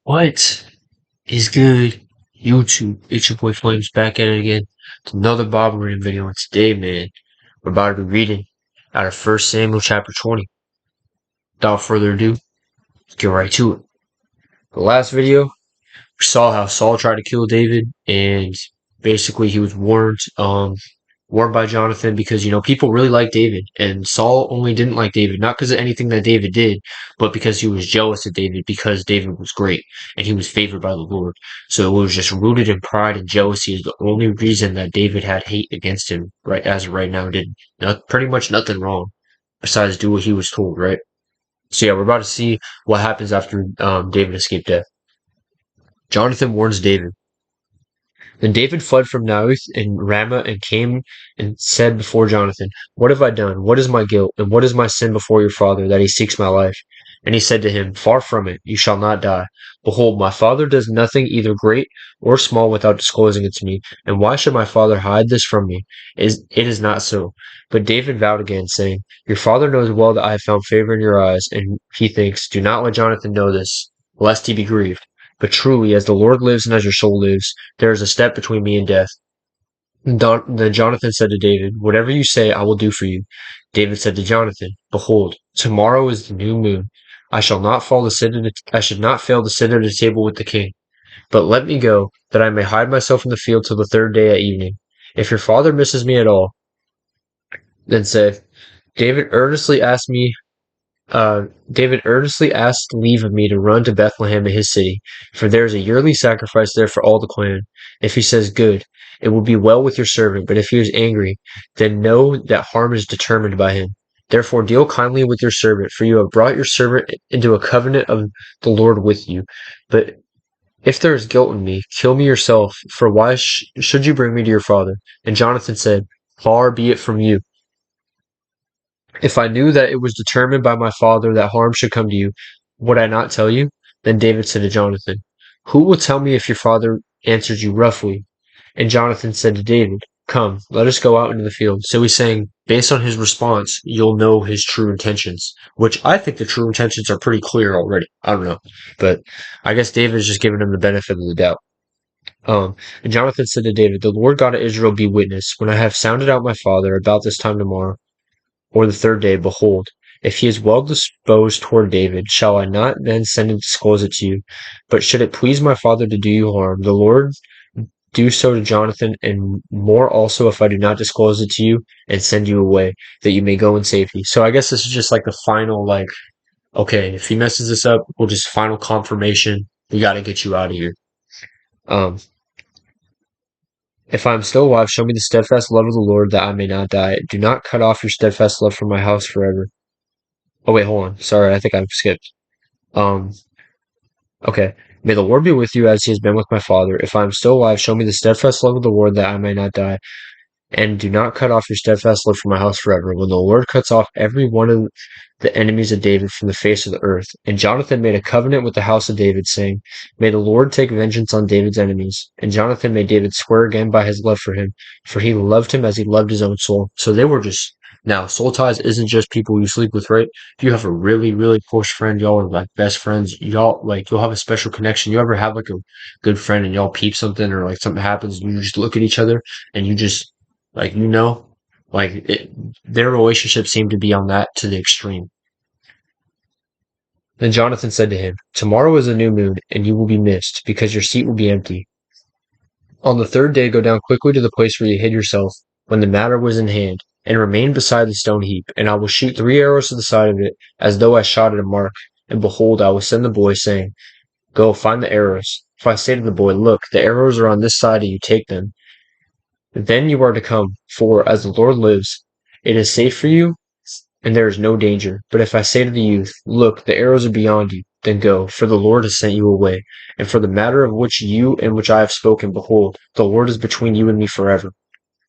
What is good, YouTube? It's your boy Flames back at it again. It's another Bible reading video, and today, man, we're about to be reading out of 1 Samuel chapter 20. Without further ado, let's get right to it. The last video, we saw how Saul tried to kill David, and basically he was warned by Jonathan because, people really like David, and Saul only didn't like David, not because of anything that David did, but because he was jealous of David because David was great and he was favored by the Lord. So it was just rooted in pride and jealousy is the only reason that David had hate against him, right, as of right now, did pretty much nothing wrong besides do what he was told, right? So yeah, we're about to see what happens after David escaped death. Jonathan warns David. Then David fled from Naioth in Ramah and came and said before Jonathan, What have I done? What is my guilt? And what is my sin before your father, that he seeks my life? And he said to him, Far from it, you shall not die. Behold, my father does nothing either great or small without disclosing it to me. And why should my father hide this from me? It is not so. But David vowed again, saying, Your father knows well that I have found favor in your eyes. And he thinks, Do not let Jonathan know this, lest he be grieved. But truly, as the Lord lives and as your soul lives, there is a step between me and death. Then Jonathan said to David, Whatever you say, I will do for you. David said to Jonathan, Behold, tomorrow is the new moon. I should not fail to sit at the table with the king. But let me go, that I may hide myself in the field till the third day at evening. If your father misses me at all, then say, David earnestly asked me David earnestly asked leave of me to run to Bethlehem in his city, for there is a yearly sacrifice there for all the clan. If he says, Good, it will be well with your servant, but if he is angry, then know that harm is determined by him. Therefore deal kindly with your servant, for you have brought your servant into a covenant of the Lord with you. But if there is guilt in me, kill me yourself, for why should you bring me to your father? And Jonathan said, Far be it from you. If I knew that it was determined by my father that harm should come to you, would I not tell you? Then David said to Jonathan, Who will tell me if your father answered you roughly? And Jonathan said to David, Come, let us go out into the field. So he's saying, based on his response, you'll know his true intentions, which I think the true intentions are pretty clear already. I don't know. But I guess David is just giving him the benefit of the doubt. And Jonathan said to David, The Lord God of Israel be witness, when I have sounded out my father about this time tomorrow, or the third day, behold, if he is well disposed toward David, shall I not then send and disclose it to you? But should it please my father to do you harm, the Lord do so to Jonathan, and more also if I do not disclose it to you and send you away, that you may go in safety. So I guess this is just like the final, okay, if he messes this up, we'll just final confirmation. We got to get you out of here. Um, If I am still alive, show me the steadfast love of the Lord, that I may not die. Do not cut off your steadfast love from my house forever. Oh wait, hold on. Sorry, I think I've skipped. Um, okay. May the Lord be with you as he has been with my father. If I am still alive, show me the steadfast love of the Lord, that I may not die. And do not cut off your steadfast love from my house forever, when the Lord cuts off every one of the enemies of David from the face of the earth. And Jonathan made a covenant with the house of David, saying, May the Lord take vengeance on David's enemies. And Jonathan made David swear again by his love for him, for he loved him as he loved his own soul. So they were just, now, soul ties isn't just people you sleep with, right? If you have a really, really close friend, y'all are like best friends, you'll have a special connection. You ever have like a good friend and y'all peep something or like something happens and you just look at each other and you just, like, their relationship seemed to be on that to the extreme. Then Jonathan said to him, Tomorrow is a new moon, and you will be missed, because your seat will be empty. On the third day go down quickly to the place where you hid yourself, when the matter was in hand, and remain beside the stone heap, and I will shoot 3 arrows to the side of it, as though I shot at a mark. And behold, I will send the boy, saying, Go, find the arrows. If I say to the boy, Look, the arrows are on this side, and you take them, then you are to come, for, as the Lord lives, it is safe for you, and there is no danger. But if I say to the youth, Look, the arrows are beyond you, then go, for the Lord has sent you away. And for the matter of which you and which I have spoken, behold, the Lord is between you and me forever.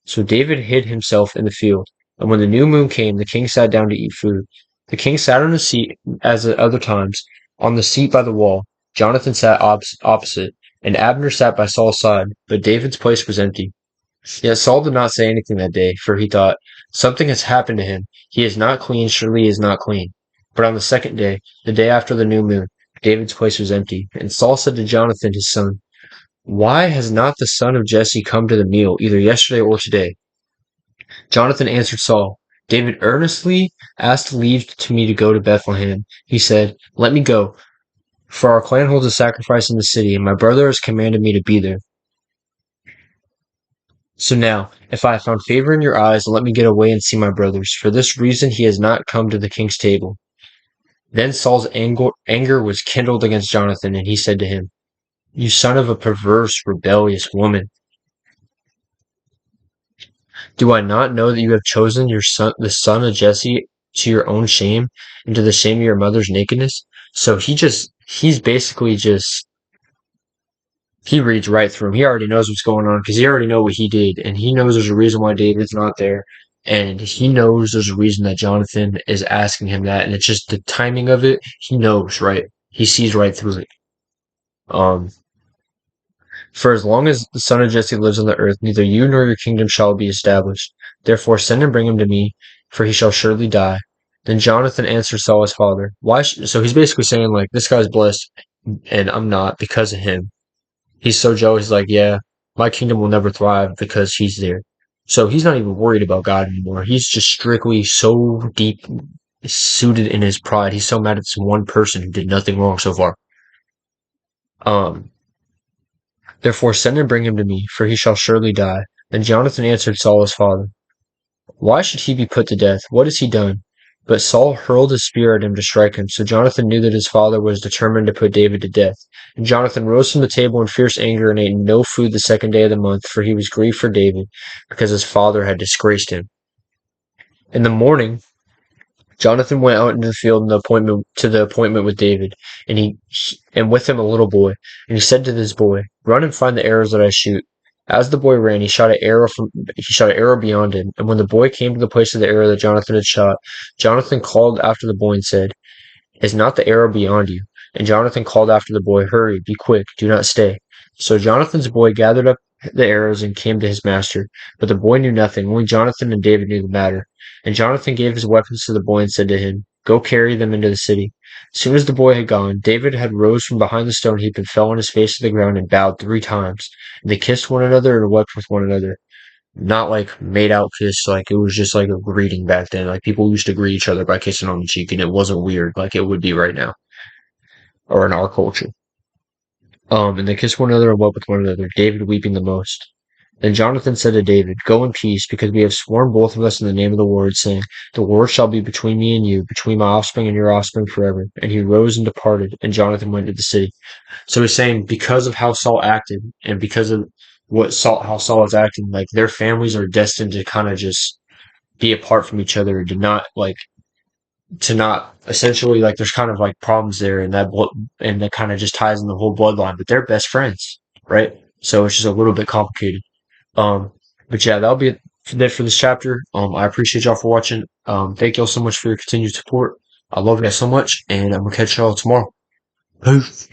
So David hid himself in the field. And when the new moon came, the king sat down to eat food. The king sat on a seat, as at other times, on the seat by the wall. Jonathan sat opposite, and Abner sat by Saul's side, but David's place was empty. Yet Saul did not say anything that day, for he thought, Something has happened to him. He is not clean, surely he is not clean. But on the second day, the day after the new moon, David's place was empty. And Saul said to Jonathan his son, "Why has not the son of Jesse come to the meal, either yesterday or today?" Jonathan answered Saul, "David earnestly asked leave to me to go to Bethlehem. He said, 'Let me go, for our clan holds a sacrifice in the city, and my brother has commanded me to be there.' So now, if I have found favor in your eyes, let me get away and see my brothers. For this reason he has not come to the king's table." Then Saul's anger was kindled against Jonathan, and he said to him, "You son of a perverse, rebellious woman, do I not know that you have chosen your son, the son of Jesse, to your own shame, and to the shame of your mother's nakedness?" So he's basically just, he reads right through him. He already knows what's going on because he already know what he did, and he knows there's a reason why David's not there, and he knows there's a reason that Jonathan is asking him that, and it's just the timing of it. He knows, right? He sees right through it. Um, For as long as the son of Jesse lives on the earth, neither you nor your kingdom shall be established. Therefore send and bring him to me, for he shall surely die. Then Jonathan answered Saul his father, So he's basically saying, like, this guy's blessed, and I'm not because of him. He's so jealous, he's like, yeah, my kingdom will never thrive because he's there. So he's not even worried about God anymore. He's just strictly so deep suited in his pride. He's so mad at this one person who did nothing wrong so far. Um, Therefore send and bring him to me, for he shall surely die. Then Jonathan answered Saul his father, "Why should he be put to death? What has he done?" But Saul hurled his spear at him to strike him, so Jonathan knew that his father was determined to put David to death. And Jonathan rose from the table in fierce anger and ate no food the second day of the month, for he was grieved for David, because his father had disgraced him. In the morning Jonathan went out into the field in the appointment with David, and with him a little boy. And he said to this boy, "Run and find the arrows that I shoot." As the boy ran, he shot an arrow beyond him. And when the boy came to the place of the arrow that Jonathan had shot, Jonathan called after the boy and said, "Is not the arrow beyond you?" And Jonathan called after the boy, "Hurry, be quick, do not stay." So Jonathan's boy gathered up the arrows and came to his master. But the boy knew nothing, only Jonathan and David knew the matter. And Jonathan gave his weapons to the boy and said to him, "Go carry them into the city." As soon as the boy had gone, David had rose from behind the stone heap and fell on his face to the ground and bowed 3 times. And they kissed one another and wept with one another. Not like made out kiss, like it was just like a greeting back then. Like people used to greet each other by kissing on the cheek, and it wasn't weird like it would be right now or in our culture. And they kissed one another and wept with one another, David weeping the most. Then Jonathan said to David, "Go in peace, because we have sworn both of us in the name of the Lord, saying, 'The Lord shall be between me and you, between my offspring and your offspring forever.'" And he rose and departed, and Jonathan went to the city. So he's saying because of how Saul acted, and because of how Saul is acting, like their families are destined to kind of just be apart from each other, to not essentially, like, there's kind of like problems there, and that kind of just ties in the whole bloodline, but they're best friends, right? So it's just a little bit complicated. um but yeah, that'll be it for this chapter. I appreciate y'all for watching. Thank y'all so much for your continued support. I love you guys so much, and I'm gonna catch y'all tomorrow. Peace.